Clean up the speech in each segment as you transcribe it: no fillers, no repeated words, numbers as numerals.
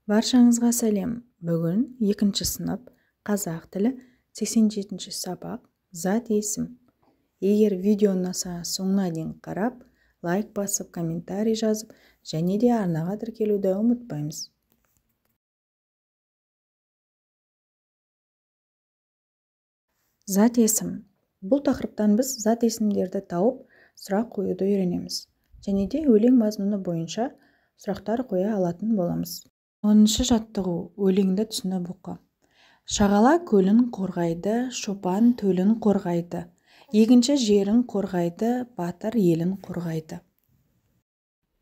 Баршаңызға сәлем. Бүгін 2-ші сынып қазақ тілі 87-ші сабақ зат есім. Егер видео ұнаса соңына дейін қарап, лайк басып, комментарий жазып, және де арнаға тіркелуді ұмытпаймыз. Зат есім. Бұл тақырыптан біз зат есімдерді тауып, сұрақ қоюды үйренеміз. Және де өлең мазмұны бойынша сұрақтар қоя алатын боламыз. 10-шы жаттығу. Өлеңді түсініп оқы. Шағала көлін қорғайды, шопан төлін қорғайды. Егінші жерін қорғайды, батыр елін қорғайды.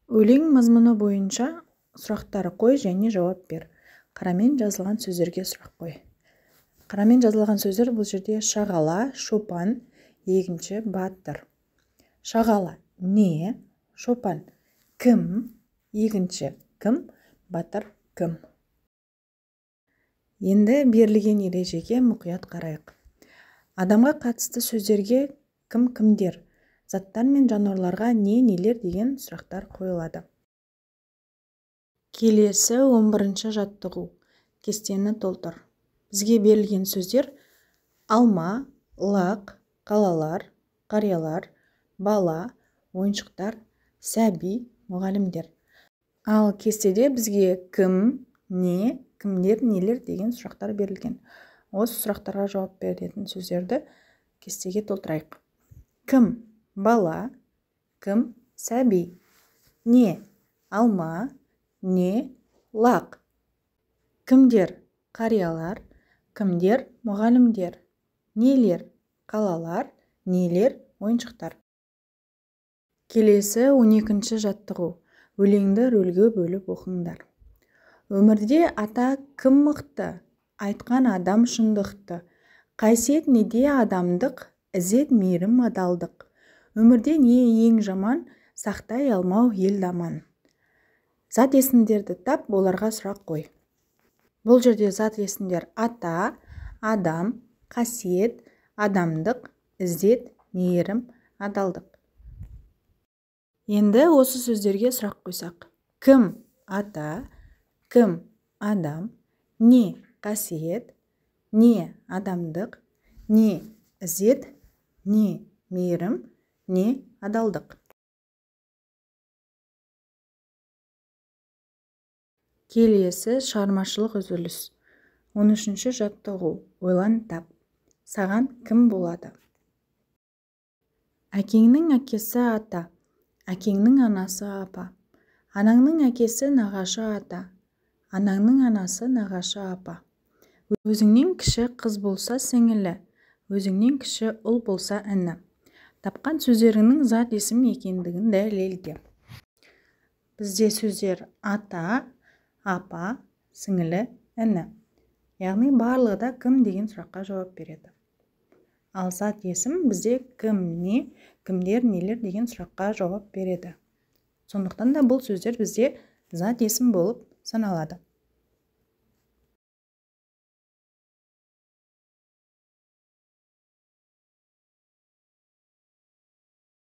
Өлең мазмұны бойынша сұрақтар қой және жауап бер. Қарамен жазылған сөздерге сұрақ қой. Қарамен жазылған сөздер бұл жерде шағала, шопан, егінші, батыр. Шағала не, шопан кім, егінші кім, батыр кім. Енді берілген ережеге мұқият қарайық. Адамға қатысты сөздерге кім кімдер, заттар мен жануарларға не нелер деген сұрақтар қойылады. Келесі 11-ші жаттығу. Кестені толтыр. Бізге берілген сөздер алма, лақ, қалалар, қариялар, бала, ойыншықтар, сәби, мұғалімдер. Ал кестеде бізге кім, не, кімдер, нелер деген сұрақтар берілген. Осы сұрақтарға жауап беретін сөздерді кестеге толтырайық. Кім, бала, кім, сәби, не, алма, не, лақ. Кімдер, қариялар, кімдер, мұғалімдер, нелер, қалалар, нелер, ойыншықтар. Келесі 12-ші жаттығу. Өлеңді рөлге бөліп оқыңдар. Өмірде ата кім мықты, айтқан адам шындықты. Қасиет неде адамдық, ізет мейірім адалдық. Өмірде не ең жаман, сақтай алмау ел аман. Зат есімдерді тап, оларға сұрақ қой. Бұл жерде зат есімдер ата, адам, қасиет, адамдық, ізет, мейірім, адалдық. Енді осы сөздерге сұрақ қойсақ. Кім ата, кім адам, не қасиет, не адамдық, не ізет, не мейірім, не адалдық. Келесі шығармашылық үзіліс. 13-ші жаттығу. Ойлан тап. Саған кім болады? Әкеңнің әкесі ата, әкеңнің анасы апа. Анаңның әкесі нағашы ата, анаңның анасы нағашы апа. Өзіңнен кіші қыз болса сіңілі, өзіңнен кіші ұл болса іні. Тапқан сөздеріңнің зат есім екендігін дәлелде. Бізде сөздер ата, апа, сіңілі, іні. Яғни барлығы да кім деген сұраққа жауап береді. Ал зат есім бізде кім не, кімдер нелер деген сұраққа жауап береді. Сондықтан да бұл сөздер бізде зат есім болып саналады.